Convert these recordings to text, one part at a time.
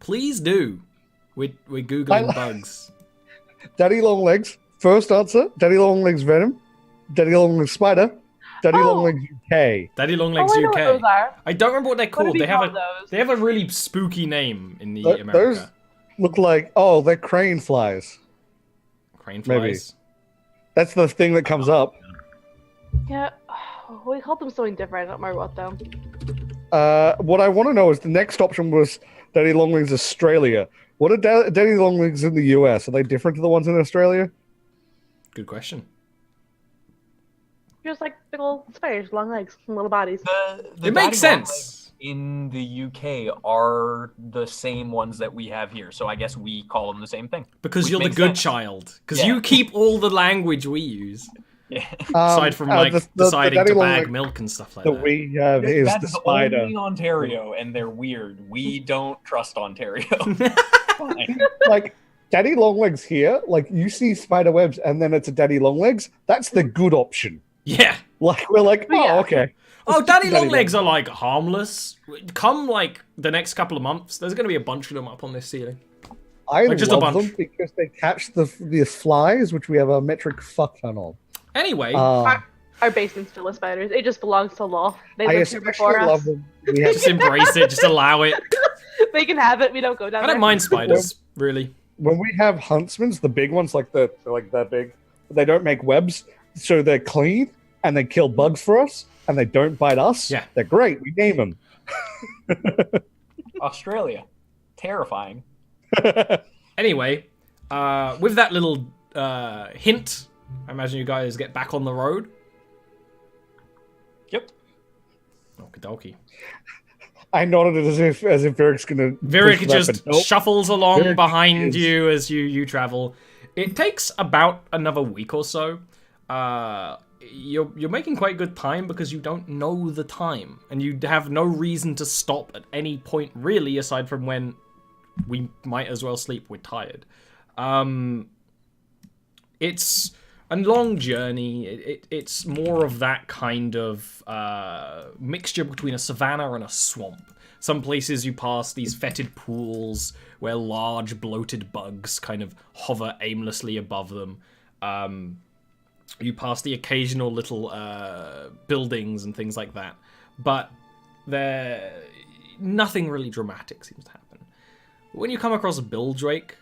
Please do. We're Googling bugs. Daddy Longlegs. First answer, Daddy Longlegs Venom. Daddy Longlegs Spider. Daddy Longlegs UK. Daddy Longlegs I know UK. what those are. I don't remember what they're called. do They we have call those? they have a really spooky name in the Those America. look like, they're crane flies. Crane maybe. flies. That's the thing that comes up. Yeah, we called them something different. I don't remember what though. What I want to know is the next option was Daddy Longlegs Australia. What are Daddy Longlegs in the US? Are they different to the ones in Australia? Good question. Just like big old spiders, long legs, and little bodies. The It makes daddy long sense. legs in the UK are the same ones that we have here, so I guess we call them the same thing. Because Which you're the makes good sense. child. Because Yeah. you keep all the language we use. Yeah. Aside from like deciding Daddy to bag Longlegs milk and stuff like that that. we have is That's the spider. only Ontario, and they're weird. We don't trust Ontario. Fine. Like Daddy Longlegs here, like you see spider webs and then it's a Daddy Longlegs. That's the good option. Yeah. Like we're like, Yeah. okay. Oh, Let's just Daddy do Longlegs are like harmless. Come like the next couple of months, there's gonna be a bunch of them up on this ceiling. I Like, just a love bunch. them because they catch the flies, which we have a metric fuck ton of. Anyway, Our basement's full of spiders. It just belongs to Law. They I lived here especially before us. love them. We have, just embrace it, just allow it. They can have it. We don't go down I there. don't mind spiders, really. when we have huntsmans, the big ones, they're like that big. They don't make webs, so they're clean and they kill bugs for us, and they don't bite us. Yeah. They're great. We name them. Australia. Terrifying. Anyway, with that little hint, I imagine you guys get back on the road. Yep. Okie dokie. I nodded as if Eric's gonna. Virik push it up just and help. shuffles along Virik behind is- you as you travel. It takes about another week or so. You're making quite good time because you don't know the time, and you have no reason to stop at any point really, aside from when we might as well sleep. We're tired. It's a long journey. It's more of that kind of mixture between a savanna and a swamp. Some places you pass these fetid pools where large bloated bugs kind of hover aimlessly above them. You pass the occasional little buildings and things like that. But nothing really dramatic seems to happen. When you come across Bildrake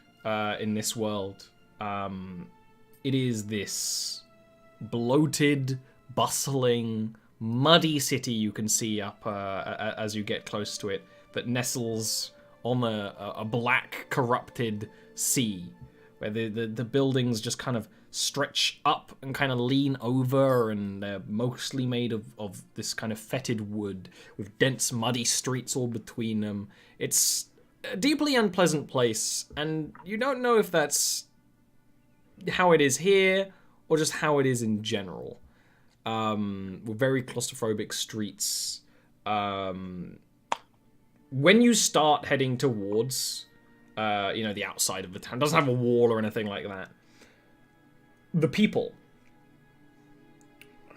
in this world, it is this bloated, bustling, muddy city you can see up as you get close to it that nestles on a black, corrupted sea, where the buildings just kind of stretch up and kind of lean over, and they're mostly made of this kind of fetid wood with dense, muddy streets all between them. It's a deeply unpleasant place, and you don't know if that's how it is here or just how it is in general. With very claustrophobic streets. When you start heading towards, the outside of the town, it doesn't have a wall or anything like that. The people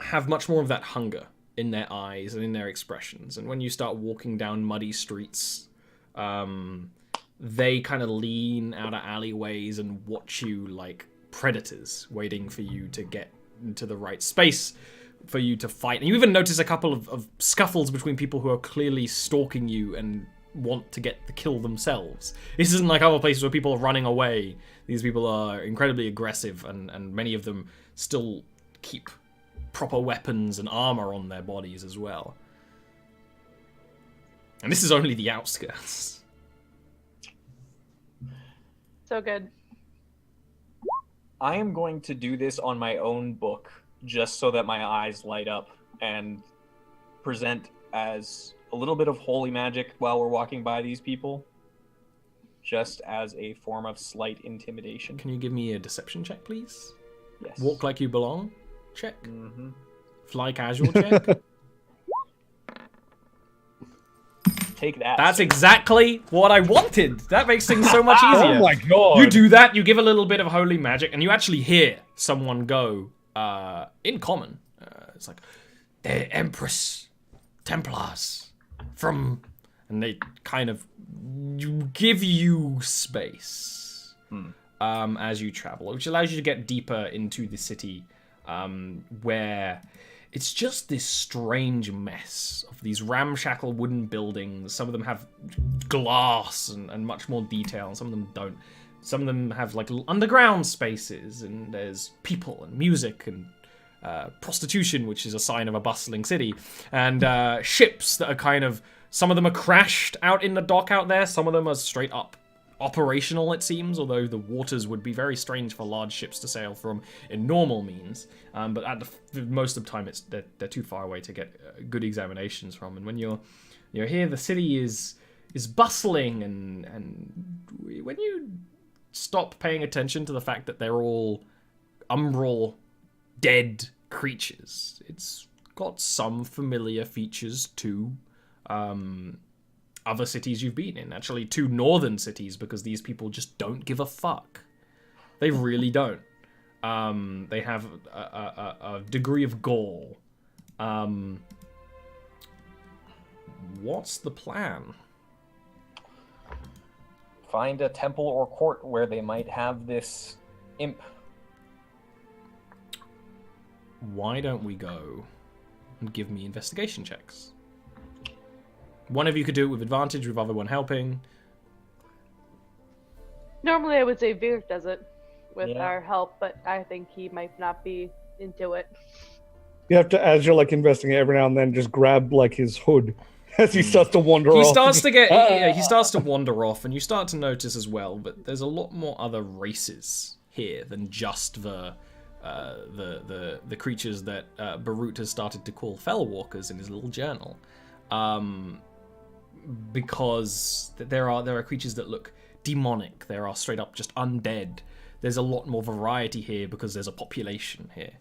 have much more of that hunger in their eyes and in their expressions. And when you start walking down muddy streets, they kind of lean out of alleyways and watch you like predators, waiting for you to get into the right space for you to fight. And you even notice a couple of scuffles between people who are clearly stalking you and want to get the kill themselves. This isn't like other places where people are running away. These people are incredibly aggressive, and many of them still keep proper weapons and armor on their bodies as well. And this is only the outskirts. So good. I am going to do this on my own book, just so that my eyes light up and present as a little bit of holy magic while we're walking by these people, just as a form of slight intimidation. Can you give me a deception check, please? Yes. Walk like you belong? Check. Mm-hmm. Fly casual check? Take that. That's exactly what I wanted. That makes things so much easier. Oh my god! You do that, you give a little bit of holy magic, and you actually hear someone go, in common. It's like, the Empress Templars from and they kind of give you space as you travel, which allows you to get deeper into the city, where it's just this strange mess of these ramshackle wooden buildings. Some of them have glass and much more detail, and some of them don't. Some of them have like little underground spaces, and there's people and music and prostitution, which is a sign of a bustling city, and ships that are kind of, some of them are crashed out in the dock out there, some of them are straight up operational, it seems, although the waters would be very strange for large ships to sail from in normal means, but at most of the time they're too far away to get good examinations from. And when you're here, the city is bustling, and when you stop paying attention to the fact that they're all umbral dead creatures, it's got some familiar features to other cities you've been in. Actually, 2 northern cities, because these people just don't give a fuck. They really don't. They have a degree of gall. What's the plan? Find a temple or court where they might have this imp. Why don't we go and give me investigation checks? One of you could do it with advantage, with the other one helping. Normally I would say Veer does it with our help, but I think he might not be into it. You have to, as you're like investigating, every now and then just grab like his hood as he starts to wander off. He starts to get, he starts to wander off, and you start to notice as well, but there's a lot more other races here than just the creatures that Barut has started to call Fellwalkers in his little journal. Because there are creatures that look demonic. There are straight up just undead. There's a lot more variety here because there's a population here.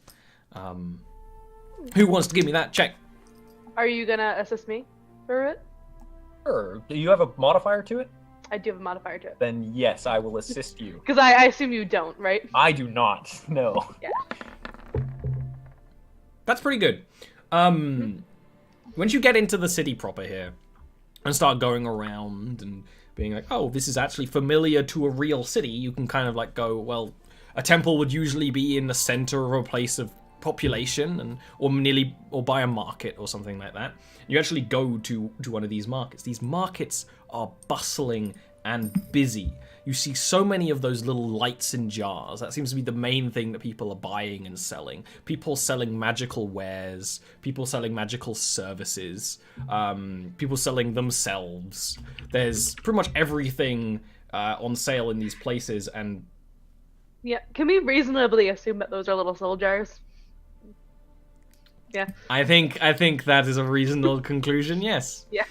Who wants to give me that check? Are you gonna assist me for it? Sure. Do you have a modifier to it? I do have a modifier to it. Then yes, I will assist you. Because I assume you don't, right? I do not. No. Yeah. That's pretty good. Once you get into the city proper here and start going around and being like, oh, this is actually familiar to a real city, you can kind of like go, well, a temple would usually be in the center of a place of population, or by a market or something like that. You actually go to one of these markets. These markets are bustling and busy. You see so many of those little lights in jars. That seems to be the main thing that people are buying and selling. People selling magical wares, people selling magical services, people selling themselves. There's pretty much everything on sale in these places, and Yeah. Can we reasonably assume that those are little soul jars? Yeah. I think that is a reasonable conclusion, yes. Yeah.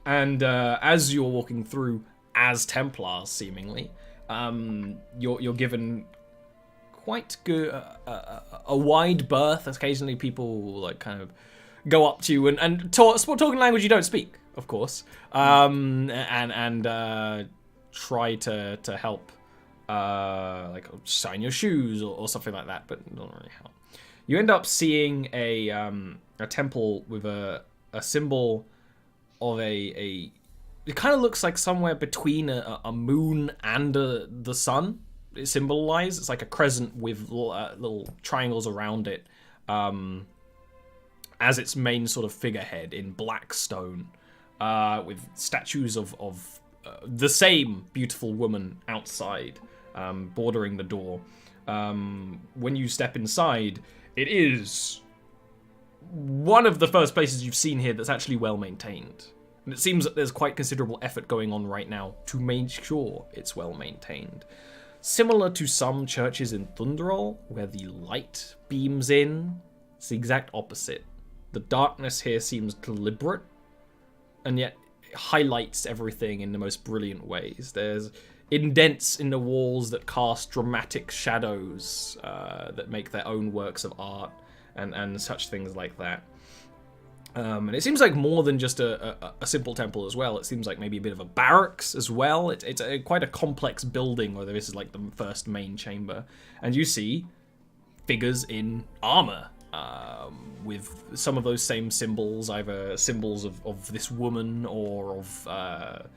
And as you're walking through, as Templars seemingly, you're given quite good a wide berth. Occasionally, people like kind of go up to you and talking language you don't speak, of course, and try to help, like sign your shoes or something like that, but not really help. You end up seeing a temple with a symbol of a it kind of looks like somewhere between a moon and the sun. It symbolizes, it's like a crescent with little triangles around it, as its main sort of figurehead in black stone, with statues of the same beautiful woman outside, bordering the door. When you step inside, it is one of the first places you've seen here that's actually well maintained. And it seems that there's quite considerable effort going on right now to make sure it's well maintained. Similar to some churches in Thunderol, where the light beams in, it's the exact opposite. The darkness here seems deliberate, and yet it highlights everything in the most brilliant ways. There's indents in the walls that cast dramatic shadows that make their own works of art, and such things like that. And it seems like more than just a simple temple as well. It seems like maybe a bit of a barracks as well. It's quite a complex building, where this is like the first main chamber. And you see figures in armor. with some of those same symbols, either symbols of this woman or of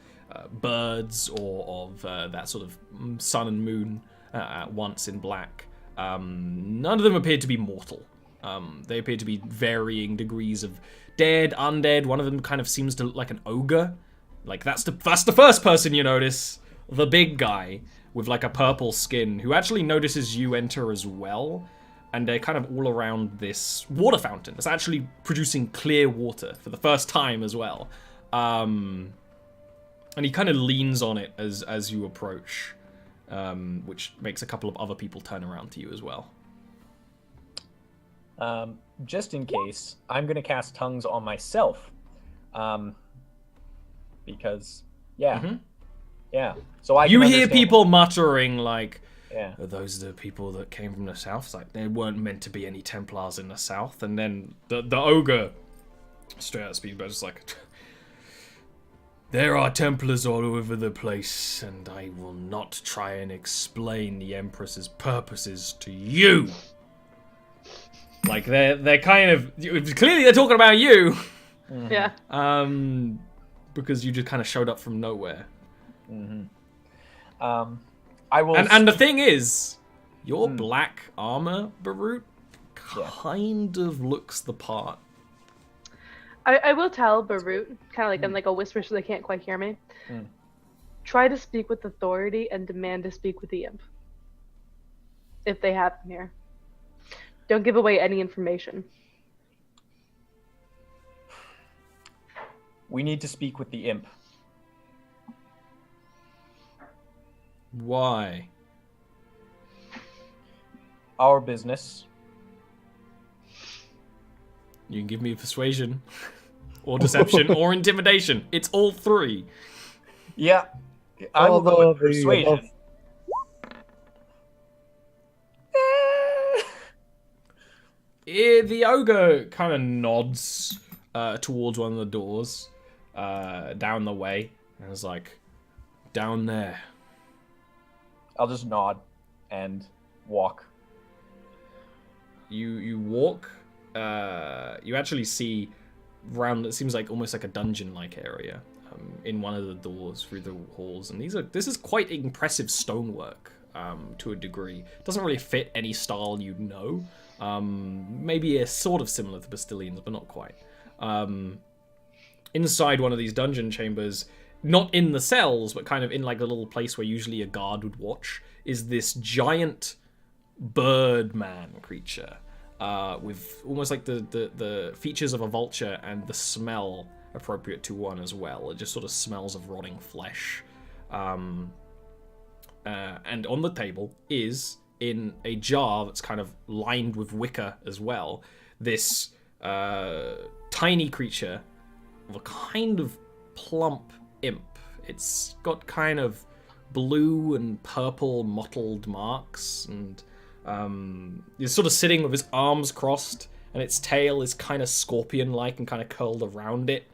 birds or of that sort of sun and moon at once in black. None of them appeared to be mortal. They appear to be varying degrees of dead, undead. One of them kind of seems to look like an ogre. Like, that's the first person you notice. The big guy with like a purple skin who actually notices you enter as well. And they're kind of all around this water fountain. It's actually producing clear water for the first time as well. And he kind of leans on it as you approach, which makes a couple of other people turn around to you as well. Just in case, I'm going to cast Tongues on myself. Because, yeah. So I You can hear understand- people muttering like, Yeah. are those the people that came from the south? It's like, there weren't meant to be any Templars in the south. And then the ogre, straight out of speed, but just like, there are Templars all over the place, and I will not try and explain the Empress's purposes to you. Like, they're kind of, clearly they're talking about you. Yeah. Because you just kind of showed up from nowhere. I will. And the thing is, your black armor, Barut, kind of looks the part. I will tell Barut, kind of like in like a whisper so they can't quite hear me. Try to speak with authority and demand to speak with the imp. If they have them here. Don't give away any information. We need to speak with the imp. Why? Our business. You can give me persuasion, or deception, or intimidation. It's all three. Yeah. I will go with the persuasion. above. The ogre kind of nods towards one of the doors down the way, and is like, down there. I'll just nod and walk. You walk. You actually see round. It seems like almost like a dungeon-like area in one of the doors through the halls, and this is quite impressive stonework to a degree. It doesn't really fit any style you know. Maybe a sort of similar to Bastilians, but not quite. Inside one of these dungeon chambers, not in the cells, but kind of in like a little place where usually a guard would watch, is this giant birdman creature with almost like the features of a vulture and the smell appropriate to one as well. It just sort of smells of rotting flesh. And on the table is, in a jar that's kind of lined with wicker as well, this tiny creature of a kind of plump imp. It's got kind of blue and purple mottled marks, and it's sort of sitting with its arms crossed, and its tail is kind of scorpion-like and kind of curled around it.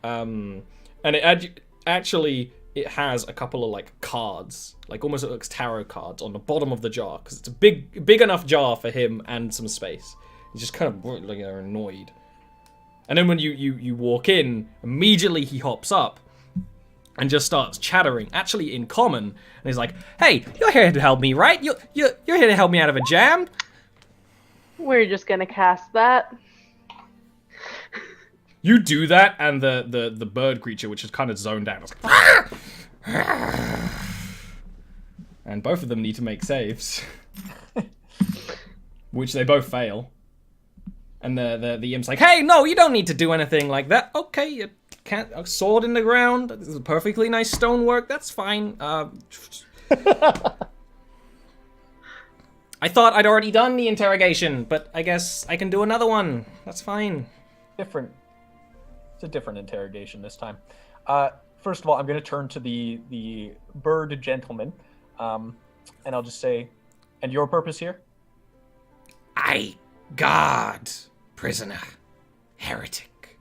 And it actually it has a couple of like cards, like almost it looks tarot cards on the bottom of the jar, because it's a big enough jar for him and some space. He's just kind of like annoyed. And then when you walk in, immediately he hops up and just starts chattering, actually in common. And he's like, "Hey, you're here to help me, right? You're here to help me out of a jam." We're just gonna cast that. You do that, and the bird creature, which is kind of zoned out, is like, and both of them need to make saves, which they both fail. And the imp's like, "Hey, no, you don't need to do anything like that. Okay, you can't. A sword in the ground. This is perfectly nice stonework. That's fine. I thought I'd already done the interrogation, but I guess I can do another one. That's fine." Different. It's a different interrogation this time. First of all, I'm going to turn to the bird gentleman, and I'll just say, "And your purpose here?" I guard prisoner, heretic,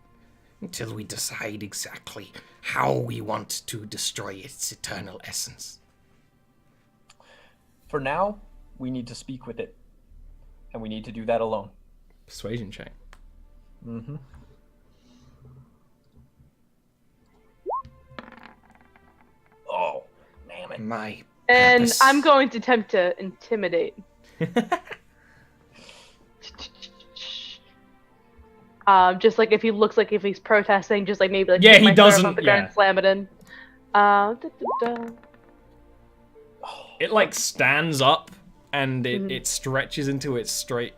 until we decide exactly how we want to destroy its eternal essence. For now, we need to speak with it, and we need to do that alone. persuasion check. Mm-hmm. Oh, damn it. My And purpose. I'm going to attempt to intimidate. Just like if he looks like if he's protesting, just like maybe like Yeah, pick he my sword up doesn't- off the ground yeah. and slam it in. Da, da, da. It like stands up and Mm-hmm. it stretches into its straight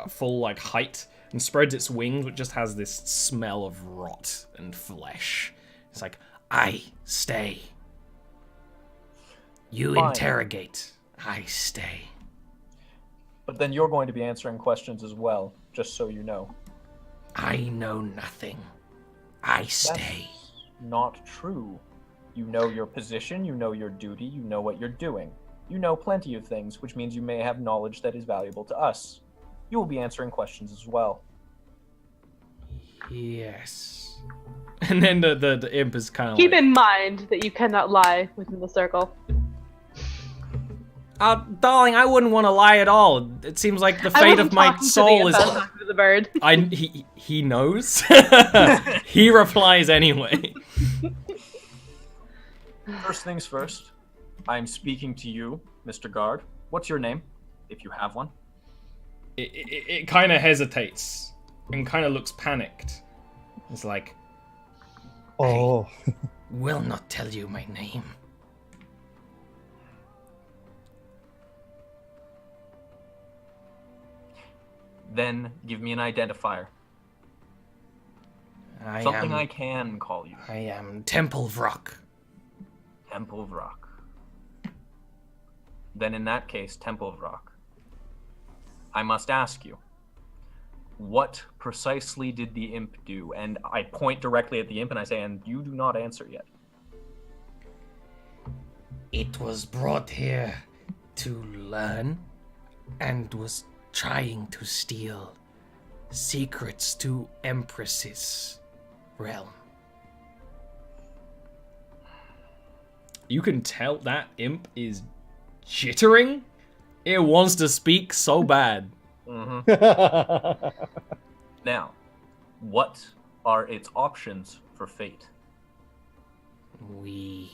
full like height and spreads its wings, which just has this smell of rot and flesh. It's like, I stay. You Fine. interrogate. I stay. But then you're going to be answering questions as well, just so you know. I know nothing. I stay. That's not true. You know your position, you know your duty, you know what you're doing. You know plenty of things, which means you may have knowledge that is valuable to us. You will be answering questions as well. Yes. and then the imp is kind of Keep like, in mind that you cannot lie within the circle. darling, I wouldn't want to lie at all. It seems like the I fate wasn't of my talking to the soul imp, is. I was talking to the bird. He knows. He replies anyway. First things first, I'm speaking to you, Mr. Guard. What's your name, if you have one? It kind of hesitates and kind of looks panicked. It's like, Oh, Will not tell you my name. Then give me an identifier. Something I can call you. I am Temple of Rock. Temple of Rock. Then in that case, Temple of Rock. I must ask you, what precisely did the imp do? And I point directly at the imp and I say, and you do not answer yet. It was brought here to learn and was trying to steal secrets to Empress's realm. you can tell that imp is jittering. It wants to speak so bad. Now, what are its options for fate? We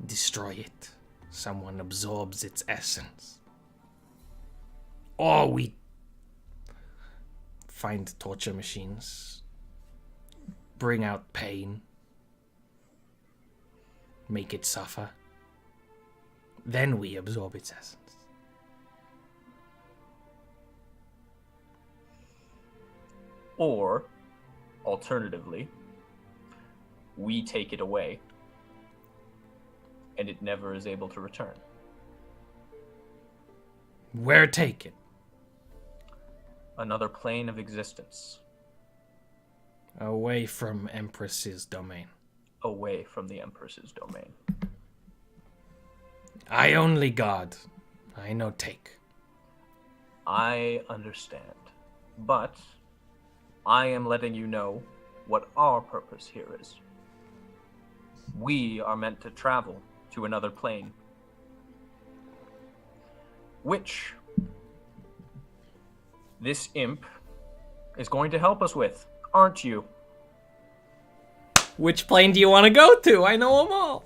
destroy it. Someone absorbs its essence. Or we find torture machines, bring out pain, make it suffer. Then we absorb its essence. Or, alternatively, we take it away and it never is able to return. Where take it? Another plane of existence, Away from Empress's domain. away from the Empress's domain. I only guard. I no take. I understand, but I am letting you know what our purpose here is. We are meant to travel to another plane, which this imp is going to help us with, aren't you? Which plane do you want to go to? I know them all.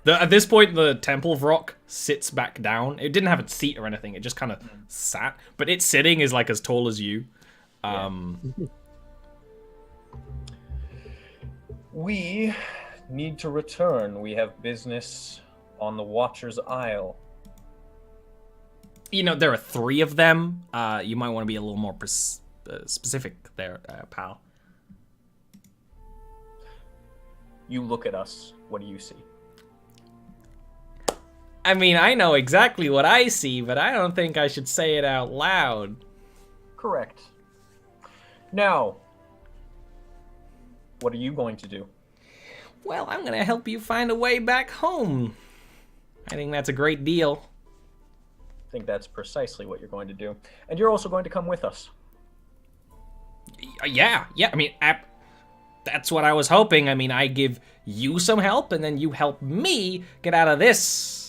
At this point, the Temple of Rock sits back down. It didn't have a seat or anything. It just kind of sat. But its sitting is like as tall as you. We need to return. We have business on the Watcher's Isle. You know, there are 3 of them. You might want to be a little more specific there, pal. You look at us. What do you see? I mean, I know exactly what I see, but I don't think I should say it out loud. Correct. Now, what are you going to do? Well, I'm going to help you find a way back home. I think that's a great deal. I think that's precisely what you're going to do. And you're also going to come with us. Yeah. I mean, that's what I was hoping. I mean, I give you some help, and then you help me get out of this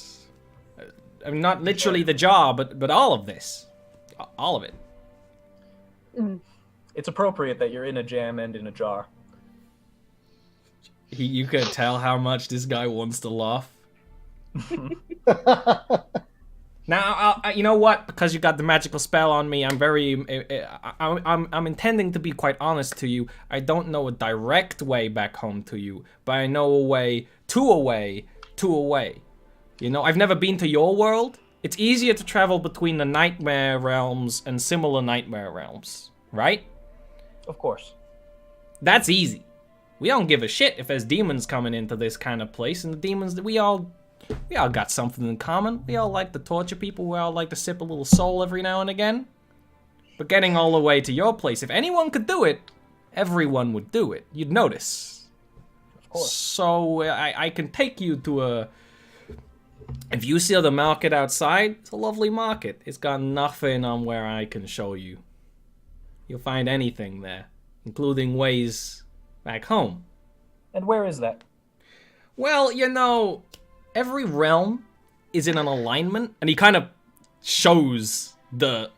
I mean, not literally the jar, but all of this. All of it. It's appropriate that you're in a jam and in a jar. You could tell how much this guy wants to laugh. Now, you know what? Because you got the magical spell on me, I'm intending to be quite honest to you. I don't know a direct way back home to you, but I know a way to a way to a way. You know, I've never been to your world. It's easier to travel between the nightmare realms and similar nightmare realms, right? Of course. That's easy. We don't give a shit if there's demons coming into this kind of place, and the demons, we all got something in common. We all like to torture people. We all like to sip a little soul every now and again. But getting all the way to your place, if anyone could do it, everyone would do it. You'd notice. Of course. So I can take you to a... If you see the market outside, it's a lovely market. It's got nothing on where I can show you. You'll find anything there, including ways back home. And where is that? Well, you know, every realm is in an alignment, and he kind of shows the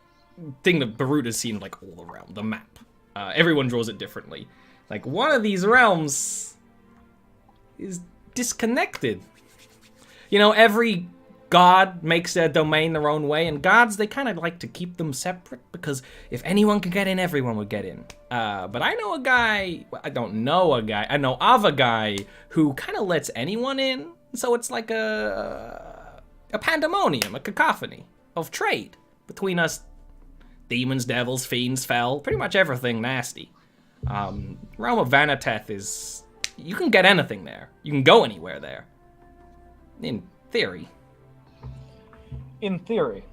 thing that Barut has seen, like, all around, the map. Everyone draws it differently. Like, one of these realms is disconnected. You know, every god makes their domain their own way, and gods, they kind of like to keep them separate, because if anyone could get in, everyone would get in. But I know a guy, well, I don't know a guy, I know of a guy who kind of lets anyone in, so it's like a pandemonium, a cacophony of trade between us demons, devils, fiends, fel, pretty much everything nasty. Realm of Vanateth is, you can get anything there. You can go anywhere there. In theory. In theory.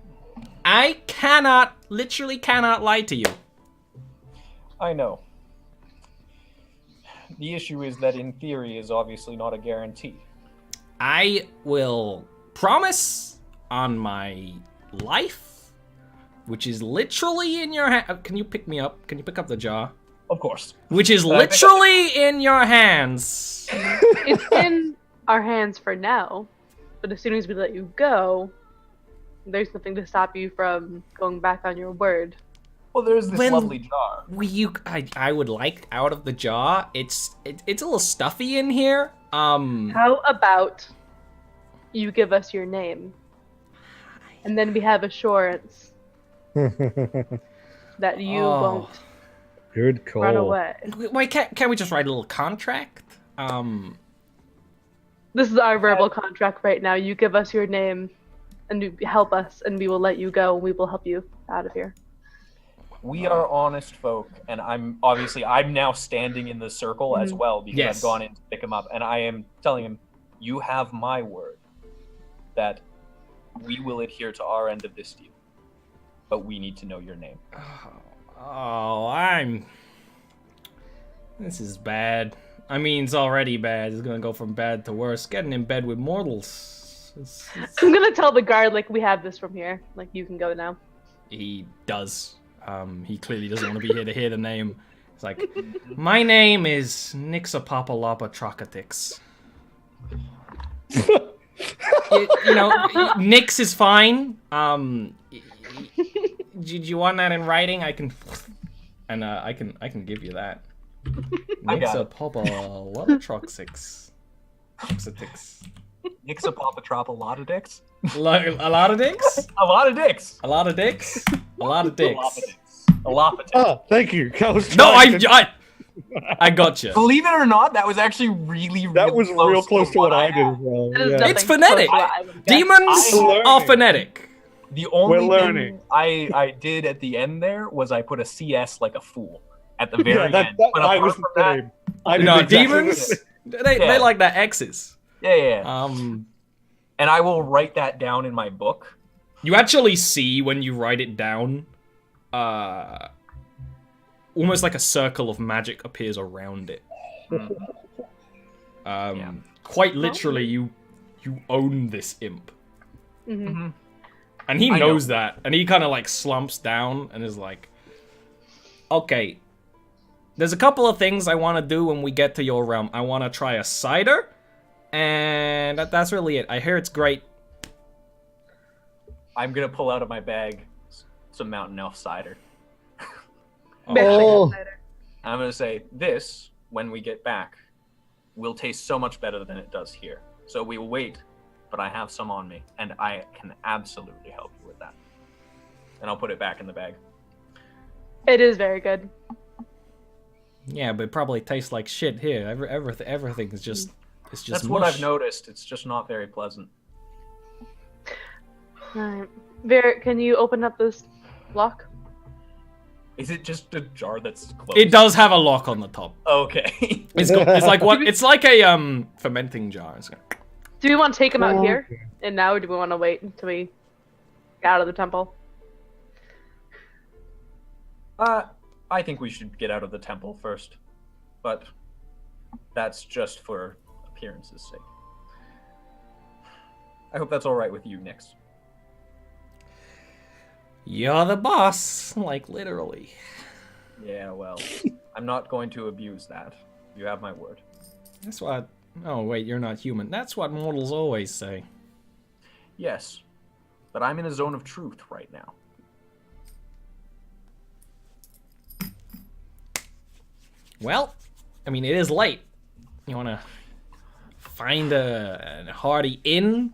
I literally cannot lie to you. I know. The issue is that in theory is obviously not a guarantee. I will promise on my life, which is literally in your hand. Can you pick me up? Can you pick up the jar? Of course. Which is literally in your hands. It's in our hands for now, but as soon as we let you go, there's nothing to stop you from going back on your word. Well, there's this lovely jar. I would like out of the jar. It's a little stuffy in here. How about you give us your name, and then we have assurance that you won't Good call. run away. Why can't we just write a little contract? This is our verbal contract right now. You give us your name, and you help us, and we will let you go. We will help you out of here. We are honest folk, and I'm now standing in the circle as well because Yes. I've gone in to pick him up, and I am telling him, you have my word that we will adhere to our end of this deal, but we need to know your name. This is bad. I mean, it's already bad. It's gonna go from bad to worse. Getting in bed with mortals. I'm gonna tell the guard, like, we have this from here. Like, you can go now. He does. He clearly doesn't want to be here to hear the name. It's like, my name is Nixapapalapa Trocatix. You know, Nix is fine. Do you want that in writing? I can give you that. Nixapapalapa Troxix. Nixapapatropalotodix? A lot of dicks? A lot of dicks. A lot of dicks? A lot of dicks. Alopatix. Oh, thank you. No, I got you. Believe it or not, that was actually really That was real close to what I did as well. That is Yeah. nothing It's phonetic. close to what I would've guessed. Demons learning. are phonetic. The only We're thing learning. I did at the end there was I put a CS like a fool at the very Yeah, end. that But I apart was from the that, same. I did No, exactly demons, the same. they like that X's. yeah. And I will write that down in my book. You actually see when you write it down, almost like a circle of magic appears around it. Quite literally, you own this imp. Mhm. And he I knows know. that, and he kind of like slumps down and is like, okay, there's a couple of things I want to do when we get to your realm. I want to try a cider, and that's really it. I hear it's great. I'm gonna pull out of my bag some Mountain Elf cider. Oh. I'm gonna say this when we get back will taste so much better than it does here. So we will wait, but I have some on me, and I can absolutely help you with that. And I'll put it back in the bag. It is very good. Yeah, but it probably tastes like shit here. Everything is just it's just That's mush. what I've noticed. It's just not very pleasant. Alright. Ver, can you open up this lock? Is it just a jar that's closed? It does have a lock on the top. Okay. It's like what? It's like a fermenting jar. Do we want to take him out here and now, or do we want to wait until we get out of the temple? I think we should get out of the temple first, but that's just for appearance's sake. I hope that's all right with you, Nix. You're the boss, like literally. Yeah, well, I'm not going to abuse that. You have my word. That's what. Oh wait, you're not human. That's what mortals always say. Yes, but I'm in a zone of truth right now. Well, I mean, it is late. You want to find a hearty inn?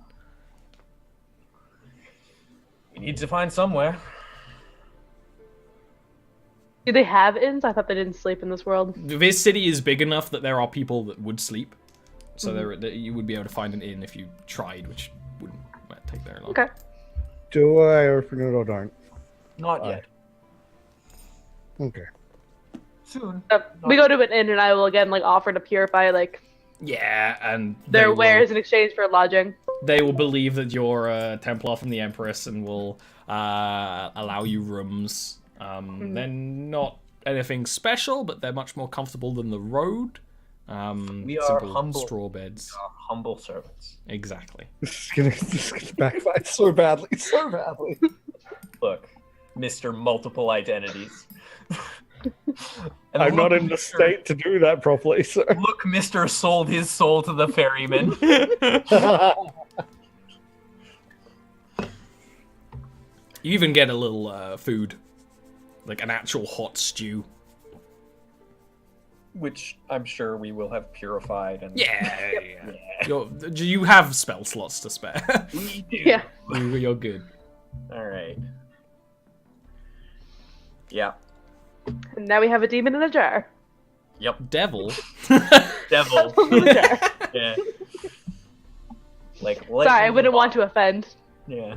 We need to find somewhere. Do they have inns? I thought they didn't sleep in this world. This city is big enough that there are people that would sleep. So you would be able to find an inn if you tried, which wouldn't take very long. Okay. Do I open it or don't? Not yet. Okay. Soon. We go to an inn and I will again offer to purify Yeah, and their wares in exchange for lodging. They will believe that you're a Templar from the Empress and will allow you rooms. They're not anything special, but they're much more comfortable than the road. We are simple humble straw beds. We are humble servants. Exactly. This is gonna backfire so badly, so badly. Look, Mr. Multiple Identities. And I'm not look, in the Mr. state to do that properly, so. Look, Mr. sold his soul to the ferryman. You even get a little food, like an actual hot stew. Which I'm sure we will have purified. And Yeah. You have spell slots to spare. We do. Yeah. You're good. All right. Yeah. And now we have a demon in a jar. Yep. Devil. Devil. In a jar. Yeah. Sorry, I wouldn't want to offend. Yeah.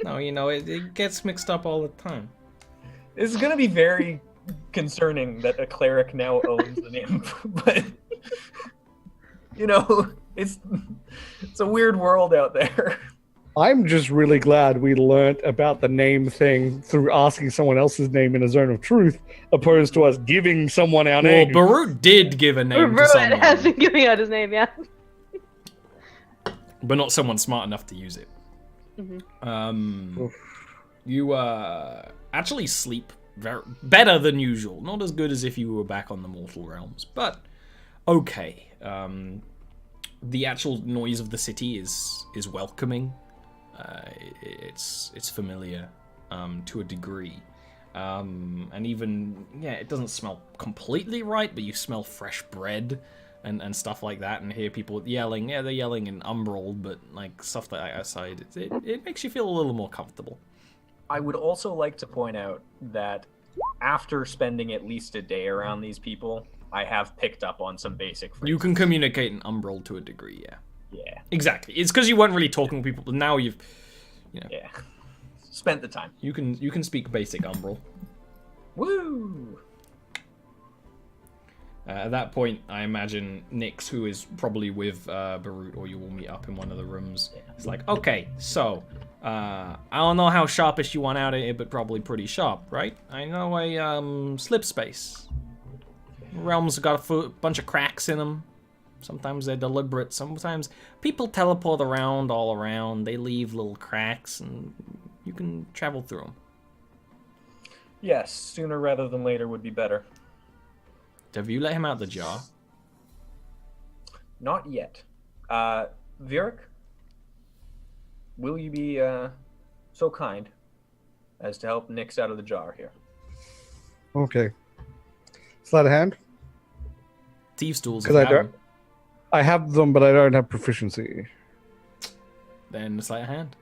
No, it gets mixed up all the time. It's gonna be very concerning that a cleric now owns an imp, but it's a weird world out there. I'm just really glad we learnt about the name thing through asking someone else's name in a zone of truth, opposed to us giving someone our Well, name. Barut did give a name to Ruin someone, has been giving out his name, yeah. but not someone smart enough to use it. You actually sleep better than usual. Not as good as if you were back on the mortal realms, but okay. The actual noise of the city is welcoming. It's familiar to a degree, and even it doesn't smell completely right, but you smell fresh bread and stuff like that, and hear people yelling. Yeah, they're yelling in Umbral, but stuff like that outside. It makes you feel a little more comfortable. I would also like to point out that after spending at least a day around these people, I have picked up on some basic phrases. You can communicate in Umbral to a degree, yeah. Yeah. Exactly. It's because you weren't really talking to people, but now you've, Yeah. Spent the time. You can speak basic Umbral. Woo! At that point, I imagine Nix, who is probably with Barut, or you will meet up in one of the rooms. It's like, okay, so I don't know how sharpish you want out of it, but probably pretty sharp, right? I know a slip space. Realms got a bunch of cracks in them. Sometimes they're deliberate. Sometimes people teleport around all around. They leave little cracks, and you can travel through them. Yes, sooner rather than later would be better. Have you let him out the jar? Not yet. Virik, will you be so kind as to help Nyx out of the jar here. Okay. Sleight of hand? Thieves' tools. Because I have them, but I don't have proficiency. Then sleight of hand.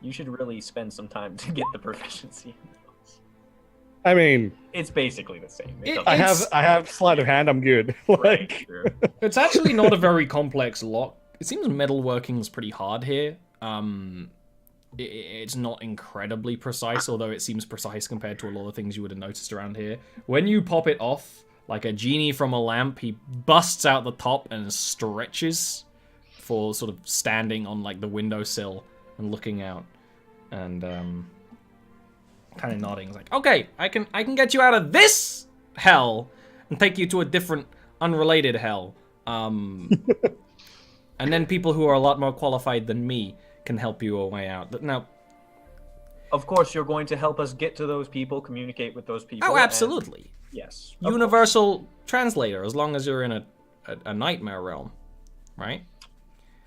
You should really spend some time to get the proficiency. I mean, It's basically the same. I have sleight of hand. I'm good. Right, Like, sure. It's actually not a very complex lock. It seems metalworking is pretty hard here. It's not incredibly precise, although it seems precise compared to a lot of things you would have noticed around here. When you pop it off, like a genie from a lamp, he busts out the top and stretches for sort of standing on like the windowsill and looking out, and kind of nodding. He's like, "Okay, I can get you out of this hell and take you to a different, unrelated hell." And then people who are a lot more qualified than me can help you a way out. Now, Of course, you're going to help us get to those people, communicate with those people. oh, absolutely. And... Yes. of Universal translator, as long as you're in a nightmare realm, right?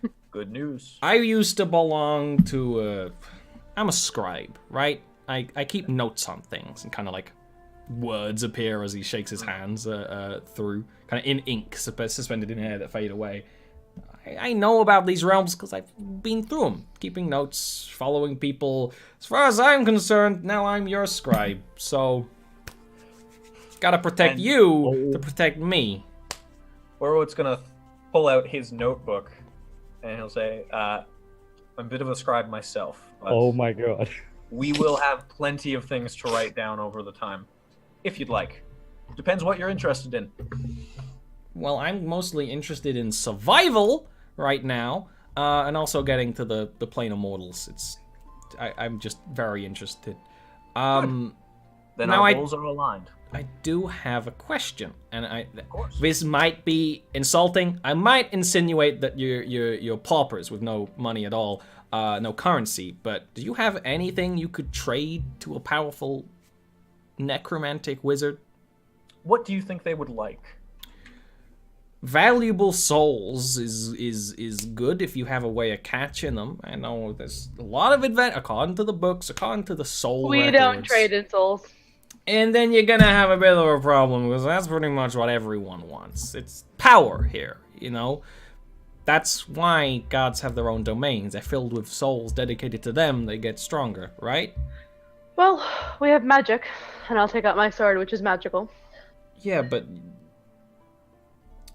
course. Good news. I used to belong to I'm a scribe, right? I keep notes on things, and kind of like words appear as he shakes his hands through, kind of in ink, suspended in air that fade away. I know about these realms because I've been through them, keeping notes, following people. As far as I'm concerned, now I'm your scribe, so gotta protect And- you to protect me. Borwood's gonna pull out his notebook, and he'll say, "I'm a bit of a scribe myself, but oh my god. we will have plenty of things to write down over the time, if you'd like. Depends what you're interested in." Well, I'm mostly interested in survival right now, and also getting to the plane of mortals. I'm just very interested. Then Now our I- goals are aligned. I do have a question, and Of course. this might be insulting. I might insinuate that you're paupers with no money at all, no currency. But do you have anything you could trade to a powerful necromantic wizard? What do you think they would like? Valuable souls is good if you have a way of catching them. I know there's a lot of according to the books, according to the soul We records. don't trade in souls. And then you're gonna have a bit of a problem, because that's pretty much what everyone wants. It's power here, you know? That's why gods have their own domains. They're filled with souls dedicated to them. They get stronger, right? Well, we have magic, and I'll take out my sword, which is magical. Yeah, but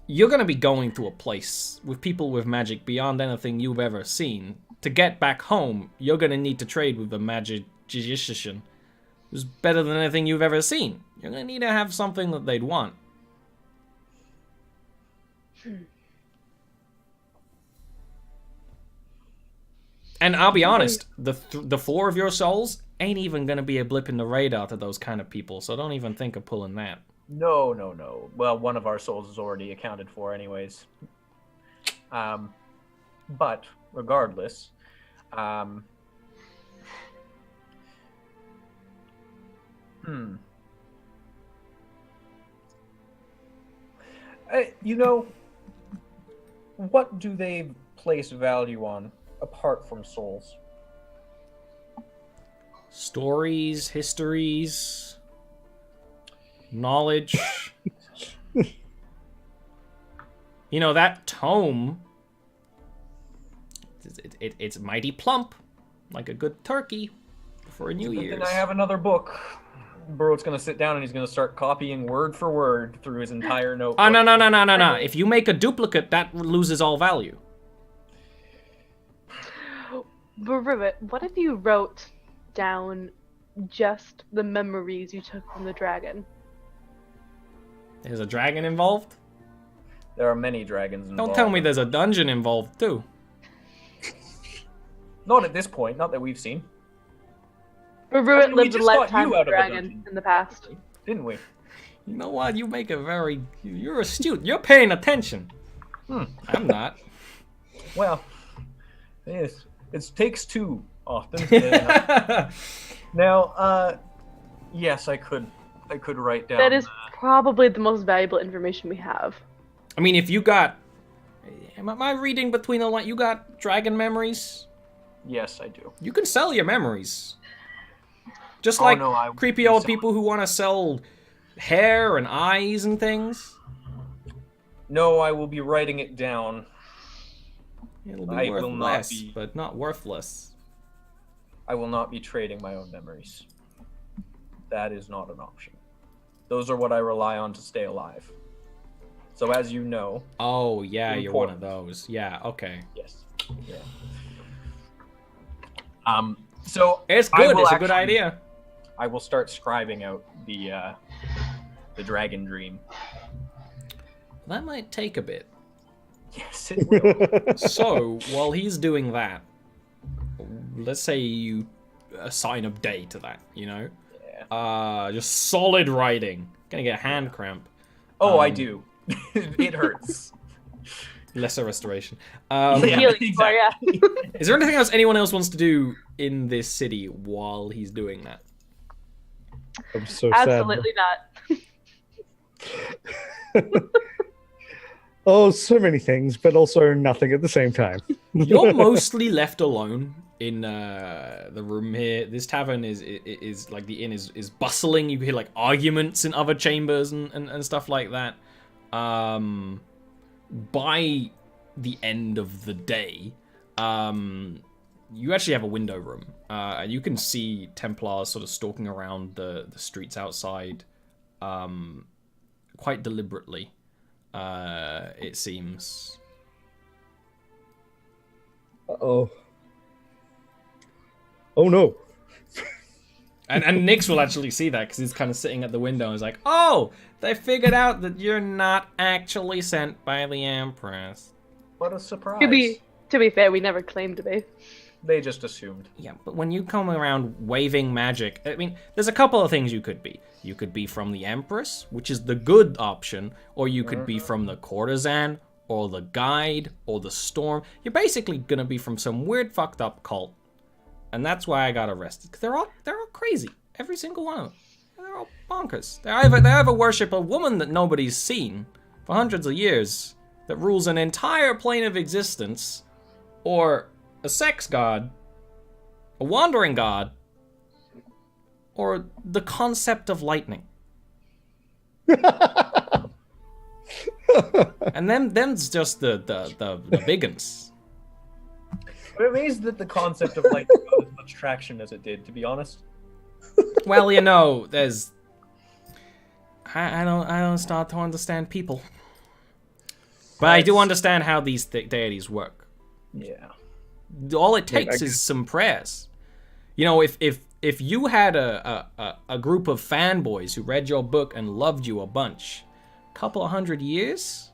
you're gonna be going to a place with people with magic beyond anything you've ever seen. To get back home, you're gonna need to trade with a magician who's better than anything you've ever seen. You're gonna need to have something that they'd want. And I'll be honest, the four of your souls ain't even gonna be a blip in the radar to those kind of people, so don't even think of pulling that. No. Well, one of our souls is already accounted for anyways. But regardless, you know, what do they place value on apart from souls? Stories, histories, knowledge. You know, that tome, it's mighty plump, like a good turkey for a New Good Year's. thing I have another book. Burrow's gonna sit down and he's gonna start copying word for word through his entire notebook. Oh, no. If you make a duplicate, that loses all value. But what if you wrote down just the memories you took from the dragon? There's a dragon involved? There are many dragons involved. Don't tell me there's a dungeon involved, too. Not at this point, not that we've seen. Baruit I mean, we lived a just got lifetime you of out of a dragon dungeon. in the past. Didn't we? You know what? You make a very... You're astute. You're paying attention. I'm not. Well, yes. It takes two often. Now, yes, I could write down. That is probably the most valuable information we have. I mean, if you got... Am I reading between the lines? You got dragon memories? Yes, I do. You can sell your memories. Just Oh, like no, I creepy wouldn't old sell people who want to sell hair and eyes and things. No, I will be writing it down. It'll be I worth will not less, be- but not worthless. I will not be trading my own memories. That is not an option. Those are what I rely on to stay alive. So as you know, Oh, yeah, you're one of Important. those. Yeah, okay. yes. Yeah. So It's I good. will It's a good actually- idea. I will start scribing out the dragon dream. That might take a bit. Yes, it will. So, while he's doing that, let's say you assign a day to that, you know? Yeah. Just solid writing. Gonna get a hand cramp. Oh, I do. It hurts. Lesser restoration. Yeah, Healing for ya. exactly. Is there anything else anyone else wants to do in this city while he's doing that? I'm so sad. Absolutely not. Oh, so many things, but also nothing at the same time. You're mostly left alone in the room here. This tavern is like the inn is bustling. You can hear like arguments in other chambers and stuff like that. By the end of the day, you actually have a window room, and you can see Templars sort of stalking around the streets outside, quite deliberately. It seems. Uh-oh. Oh no. And Nyx will actually see that because he's kind of sitting at the window and is like, "Oh, they figured out that you're not actually sent by the Empress." What a surprise. To be fair, we never claimed to be. They just assumed. Yeah, but when you come around waving magic, I mean, there's a couple of things you could be. You could be from the Empress, which is the good option, or you could be from the Courtesan, or the Guide, or the Storm. You're basically gonna be from some weird fucked up cult. And that's why I got arrested. Because they're all crazy. Every single one of them. They're all bonkers. They either worship a woman that nobody's seen for hundreds of years that rules an entire plane of existence, or a sex god, a wandering god, or the concept of lightning. And them's just the big uns. I'm amazed that the concept of like got as much traction as it did, to be honest. Well, you know, there's I don't start to understand people. But I do understand how these deities work. Yeah. All it takes is some prayers. You know, if you had a group of fanboys who read your book and loved you a bunch, a couple of 100 years,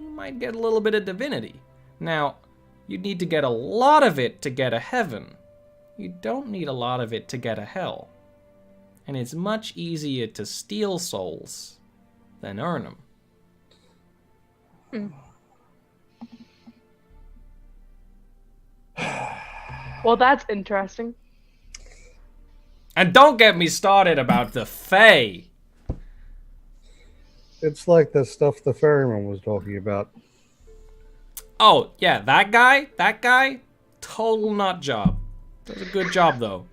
you might get a little bit of divinity. Now, you'd need to get a lot of it to get a heaven. You don't need a lot of it to get a hell. And it's much easier to steal souls than earn them. Well, that's interesting. And don't get me started about the Fae. It's like the stuff the ferryman was talking about. Oh, yeah, that guy, total nut job. Does a good job, though.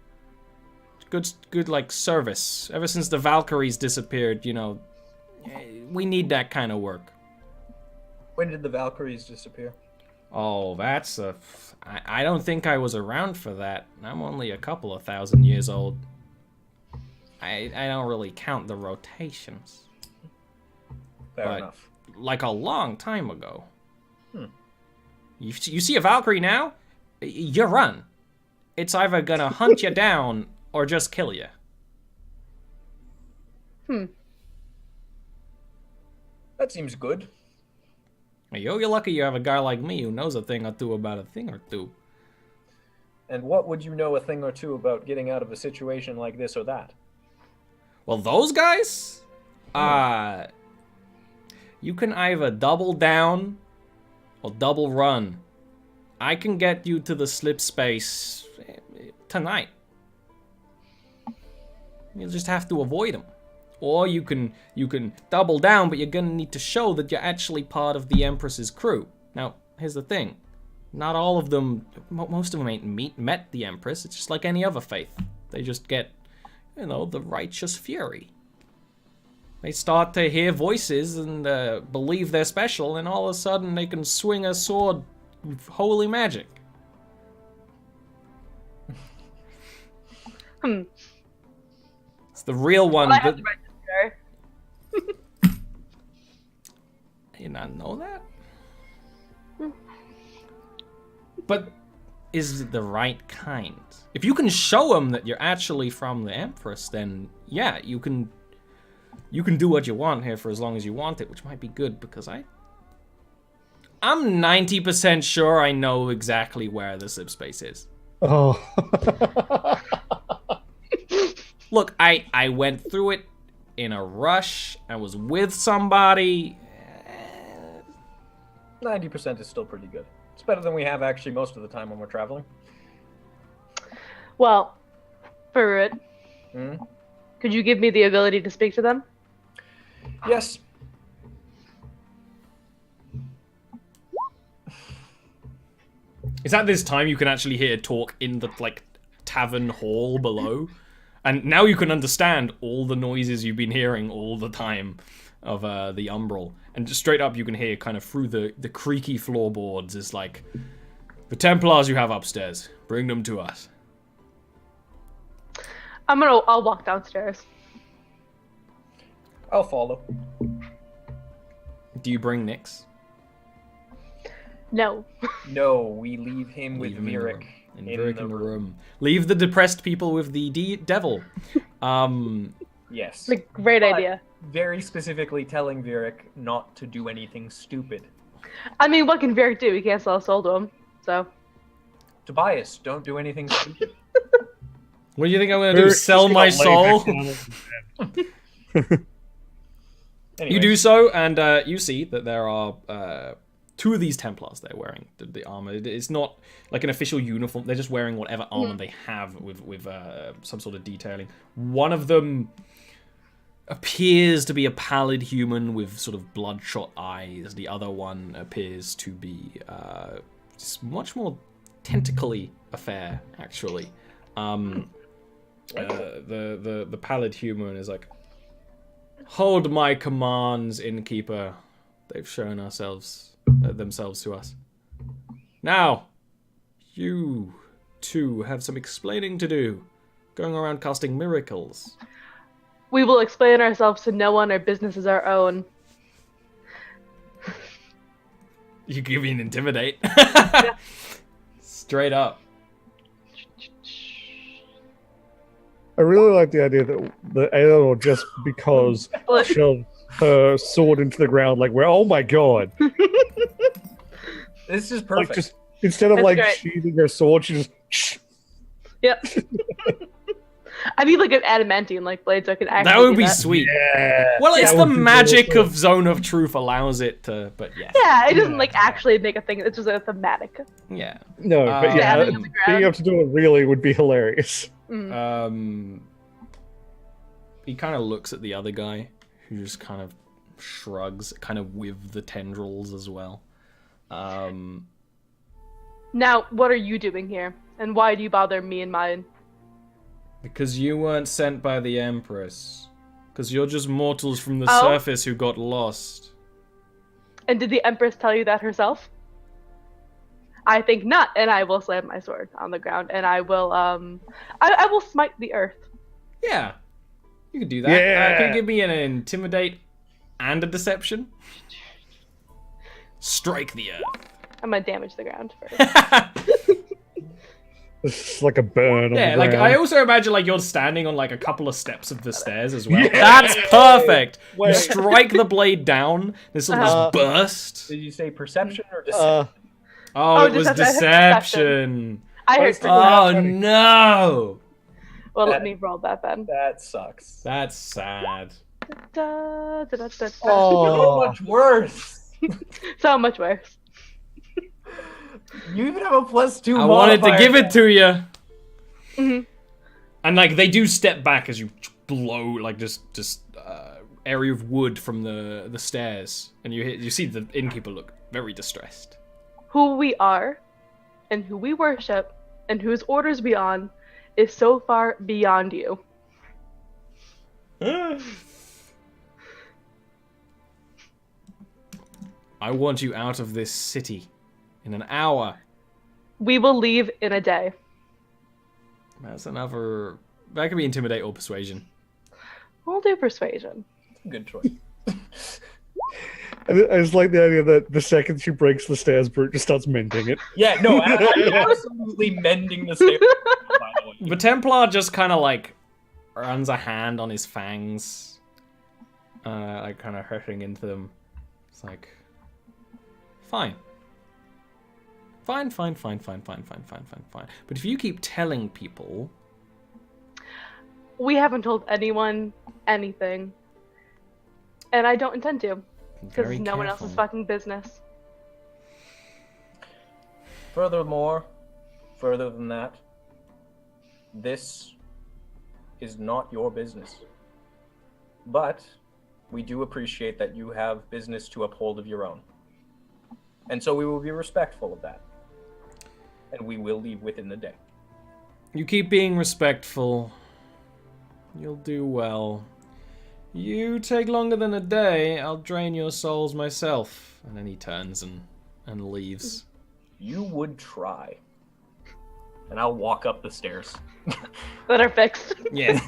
Good, like, service. Ever since the Valkyries disappeared, you know, we need that kind of work. When did the Valkyries disappear? Oh, that's a... I don't think I was around for that. I'm only a couple of thousand years old. I don't really count the rotations. Fair But, enough. like a long time ago. You see a Valkyrie now, you run. It's either gonna hunt you down or just kill you. That seems good. You're lucky you have a guy like me who knows a thing or two about a thing or two. And what would you know a thing or two about getting out of a situation like this or that? Well, those guys, you can either double down or double run. I can get you to the slip space tonight. You'll just have to avoid them. Or you can double down, but you're gonna need to show that you're actually part of the Empress's crew. Now, here's the thing. Not all of them, most of them ain't met the Empress. It's just like any other faith. They just get, the righteous fury. They start to hear voices and believe they're special, and all of a sudden they can swing a sword with holy magic. It's the real one. Well, I have the right to share. You not know that? But is it the right kind? If you can show them that you're actually from the Empress, then yeah, you can do what you want here for as long as you want it, which might be good because I'm 90% sure I know exactly where the subspace is. Oh. Look, I went through it in a rush. I was with somebody. 90% is still pretty good. It's better than we have actually most of the time when we're traveling. Well, Farud, Hmm? could you give me the ability to speak to them? Yes. Is at this time you can actually hear talk in the tavern hall below, and now you can understand all the noises you've been hearing all the time of the umbral, and just straight up you can hear kind of through the creaky floorboards is like, the Templars you have upstairs, bring them to us. I'll walk downstairs. I'll follow. Do you bring Nyx? No. No, we leave him with Leave him in the Virik room. And Virik in the room. Leave the depressed people with the devil. Yes. It's a great But idea. very specifically telling Virik not to do anything stupid. I mean, what can Virik do? He can't sell a soul to him, so. Tobias, don't do anything stupid. What do you think I'm gonna do? Sell my soul? Anyway, You do so, and you see that there are two of these Templars they're wearing the armor. It's not like an official uniform. They're just wearing whatever armor they have with some sort of detailing. One of them appears to be a pallid human with sort of bloodshot eyes. The other one appears to be just much more tentacly affair, actually. The pallid human is like, hold my commands, innkeeper. They've shown themselves to us. Now, you two have some explaining to do. Going around casting miracles. We will explain ourselves to no one. Our business is our own. You give me an intimidate. Straight up. I really like the idea that Aelor, just because shoved her sword into the ground, like, we're, oh my god. this is Like, perfect. just, instead of, That's like, great. sheathing her sword, she just... Yep. I need like an adamantine like blade so I can actually. That would do be that. sweet. Yeah. Well, it's That the would be magic really of Zone of Truth allows it to, but yes. Yeah, it doesn't Yeah. like actually make a thing. It's just a thematic. Yeah. No, but yeah, Stabbing on the ground. being able to do it really would be hilarious. He kind of looks at the other guy, who just kind of shrugs, kind of with the tendrils as well. Now, what are you doing here, and why do you bother me and mine? Because you weren't sent by the Empress. Because you're just mortals from the Oh. surface who got lost. And did the Empress tell you that herself? I think not, and I will slam my sword on the ground, and I will I will smite the earth. Yeah. You can do that. Yeah. Can you give me an intimidate and a deception? Strike the earth. I'm gonna damage the ground first. It's like a burn on Yeah, the like ground. I also imagine like you're standing on like a couple of steps of the stairs as well. Yeah. That's perfect. You Wait. strike the blade down. There's sort of Uh, this burst. Did you say perception or deception? Oh, it was deception. I heard deception. I heard. First- Oh no. Well, let me roll that then. That sucks. That's sad. Da, da, da, da, da. So Oh, much worse. So much worse. You even have a +2 I wanted to modifier. give it to you. Mhm. And like they do step back as you blow like just area of wood from the stairs, and you see the innkeeper look very distressed. Who we are? and who we worship and whose orders we on is so far beyond you. I want you out of this city in an hour. We will leave in a day. That's another... That could be intimidate or persuasion. We'll do persuasion. Good choice. I just like the idea that the second she breaks the stairs, Brute just starts mending it. Yeah, no, I'm absolutely mending the stairs, by the way. The Templar just kind of like runs a hand on his fangs, like kind of hurting into them. It's like, fine. Fine. But if you keep telling people... We haven't told anyone anything. And I don't intend to. Because it's no one else's fucking business. Furthermore, further than that, this is not your business. But we do appreciate that you have business to uphold of your own. And so we will be respectful of that. And we will leave within the day. You keep being respectful. You'll do well. You take longer than a day, I'll drain your souls myself. And then he turns and leaves. You would try. And I'll walk up the stairs. That are fixed. Yeah,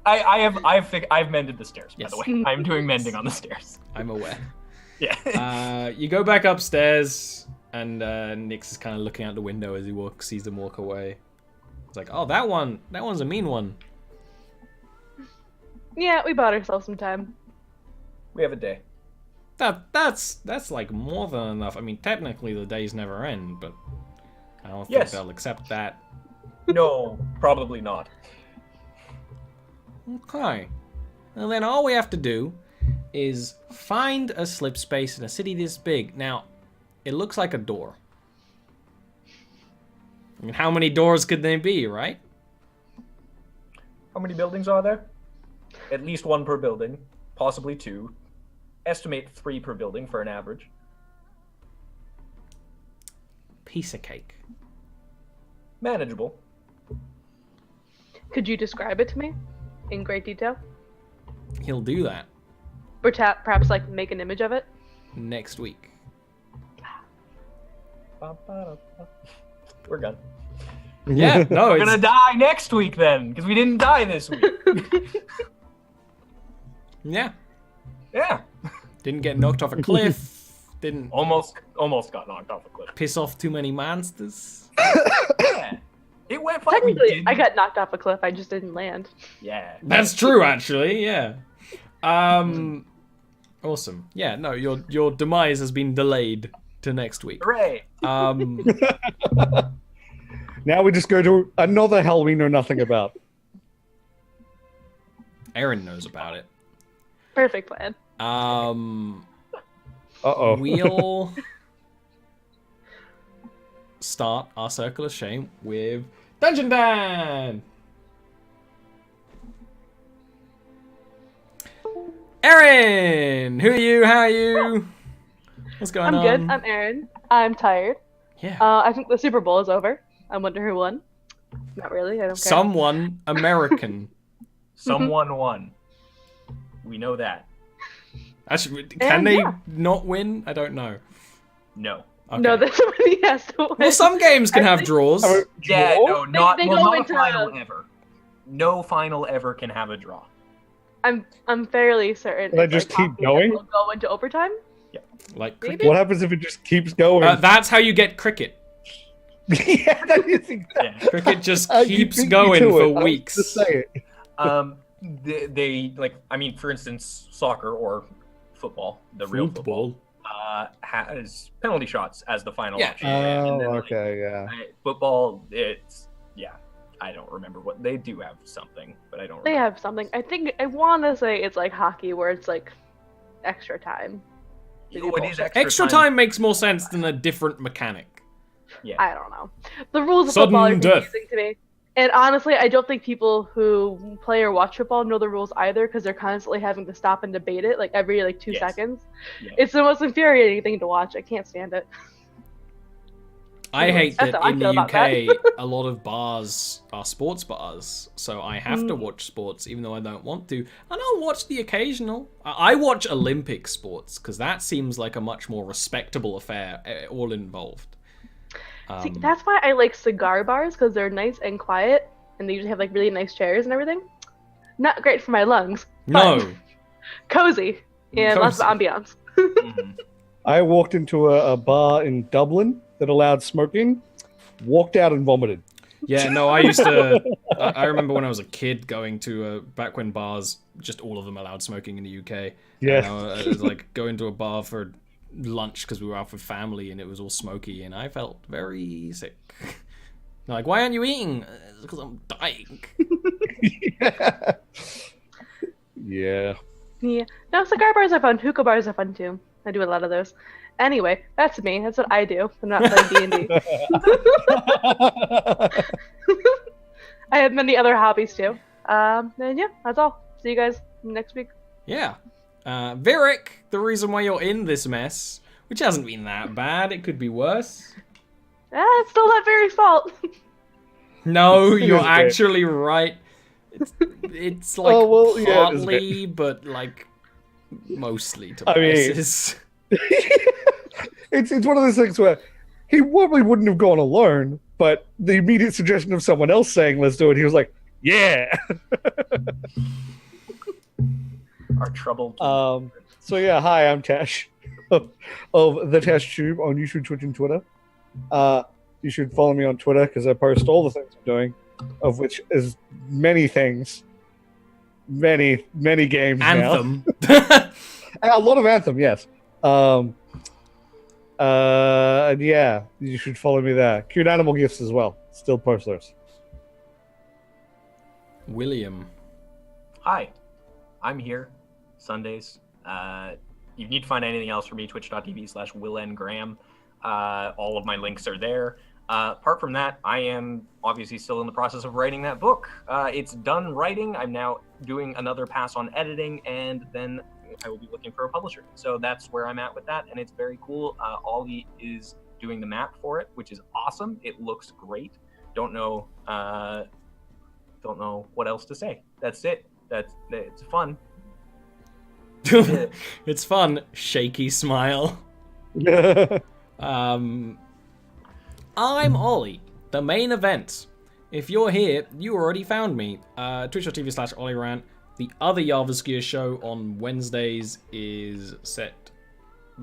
I've mended the stairs, by Yes. the way. I'm doing mending on the stairs. I'm aware. Yeah. You go back upstairs, and Nyx is kind of looking out the window as he sees them walk away. It's like, oh, that one's a mean one. Yeah, we bought ourselves some time. We have a day. That's like more than enough. I mean, technically the days never end, but I don't think Yes. they'll accept that. No, probably not. Okay. And then all we have to do is find a slip space in a city this big. Now, it looks like a door. I mean, how many doors could there be, right? How many buildings are there? At least one per building, possibly two. Estimate 3 per building for an average. Piece of cake. Manageable. Could you describe it to me in great detail? He'll do that Or perhaps like make an image of it? next week. We're gone. Yeah, no, We're it's... gonna die next week then, because we didn't die this week. Yeah. Yeah. Didn't get knocked off a cliff. Didn't Almost got knocked off a cliff. piss off too many monsters. Yeah. It went fine. We Technically, did. I got knocked off a cliff. I just didn't land. Yeah. That's true, actually. Yeah. Awesome. Yeah. No, your demise has been delayed to next week. Hooray. Now we just go to another hell we know nothing about. Aaron knows about it. Perfect plan. Uh-oh. We'll start our circle of shame with Dungeon Dan. Aaron, who are you? How are you? What's going I'm on? good. I'm Erin. I'm tired. Yeah. I think the Super Bowl is over. I wonder who won. Not really. I don't care. Someone American. Someone won. We know that. Actually, can And they yeah. not win? I don't know. No. Okay. No, that's somebody has to win. Well, some games can have draws. Oh, Yeah, draw? no, not, They well, go not a into- final ever. No final ever can have a draw. I'm fairly certain. They it's just like keep hockey going? that will go into overtime. Like Maybe? cricket. What happens if it just keeps going? That's how you get cricket. Yeah, that is exactly. Cricket just You keeps beat me going to for it. I was weeks. to say it. They like, I mean, for instance, soccer or football, the real football, has penalty shots as the final Yeah. option. And then, Oh, like, okay, yeah. football, it's, yeah, I don't remember what they do have something, but I don't They remember. have something. I think I want to say it's like hockey, where it's like extra time. Oh, it is Extra time makes more sense than a different mechanic. Yeah. I don't know. The rules of Sudden football are death. confusing to me. And honestly, I don't think people who play or watch football know the rules either, because they're constantly having to stop and debate it like every like 2 Yes. seconds. Yeah. It's the most infuriating thing to watch. I can't stand it. I hate That's that how I in feel the about that. UK, a lot of bars are sports bars, so I have to watch sports even though I don't want to. And I'll watch the occasional. I watch Olympic sports because that seems like a much more respectable affair, all involved. See, that's why I like cigar bars because they're nice and quiet, and they usually have like really nice chairs and everything. Not great for my lungs. But No. cozy and lots of Cozy. ambiance. I walked into a bar in Dublin that allowed smoking, walked out and vomited. Yeah, no, I used to. I remember when I was a kid going to back when bars, just all of them allowed smoking in the UK. Yeah. And I was like going to a bar for lunch because we were out with family and it was all smoky and I felt very sick. They're like, why aren't you eating? It's because I'm dying. Yeah. Yeah. No, cigar bars are fun. Hookah bars are fun too. I do a lot of those. Anyway, that's me. That's what I do. I'm not playing D&D. I have many other hobbies too. And yeah, that's all. See you guys next week. Yeah. Virik, the reason why you're in this mess, which hasn't been that bad, it could be worse. It's still not Barry's fault. No, It you're is a bit. actually right. It's like Oh, well, yeah, it is a partly, but like mostly to I mean- biases. It's one of those things where he probably wouldn't have gone alone, but the immediate suggestion of someone else saying "let's do it," he was like, "Yeah." Our trouble. So yeah, hi, I'm Tash of the Tash Tube on YouTube, Twitch, and Twitter. You should follow me on Twitter because I post all the things I'm doing, of which is many things, many games now. Anthem. A lot of Anthem, yes. And yeah, you should follow me there. Cute Animal Gifts as well. Still post those. William. Hi, I'm here Sundays. You need to find anything else for me, twitch.tv/WillNGraham. All of my links are there. Apart from that, I am obviously still in the process of writing that book. It's done writing. I'm now doing another pass on editing, and then I will be looking for a publisher. So that's where I'm at with that, and it's very cool. Ollie is doing the map for it, which is awesome. It looks great. Don't know what else to say. That's it. It's fun. It's fun. Shaky smile. I'm Ollie, the main event. If you're here, you already found me. Twitch.tv/olirant. The other Jarviskjir show on Wednesdays is set.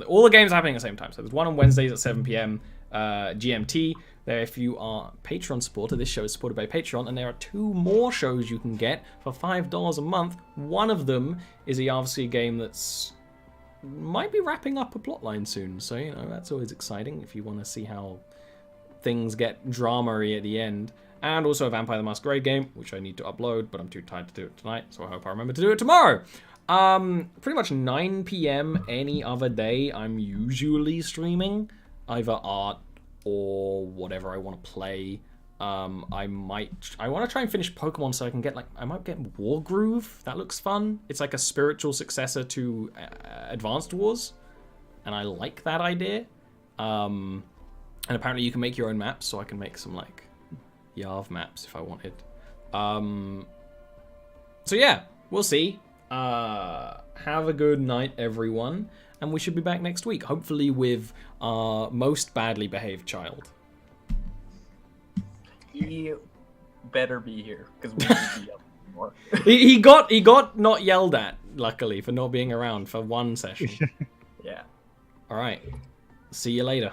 All the games are happening at the same time. So there's one on Wednesdays at 7 p.m. GMT. There, if you are Patreon supporter, this show is supported by Patreon, and there are 2 more shows you can get for $5 a month. One of them is a Jarviskjir game that's might be wrapping up a plotline soon, so you know that's always exciting if you want to see how things get drama-y at the end. And also a Vampire the Masquerade game, which I need to upload, but I'm too tired to do it tonight, so I hope I remember to do it tomorrow. Pretty much 9 p.m. any other day, I'm usually streaming either art or whatever I want to play. I want to try and finish Pokemon so I can get I might get Wargroove. That looks fun. It's like a spiritual successor to Advanced Wars, and I like that idea. And apparently you can make your own maps, so I can make some Yarv maps if I wanted. So yeah, we'll see. Have a good night, everyone, and we should be back next week, hopefully with our most badly behaved child. He better be here because we need to yell more. He got not yelled at, luckily, for not being around for one session. Yeah. All right. See you later.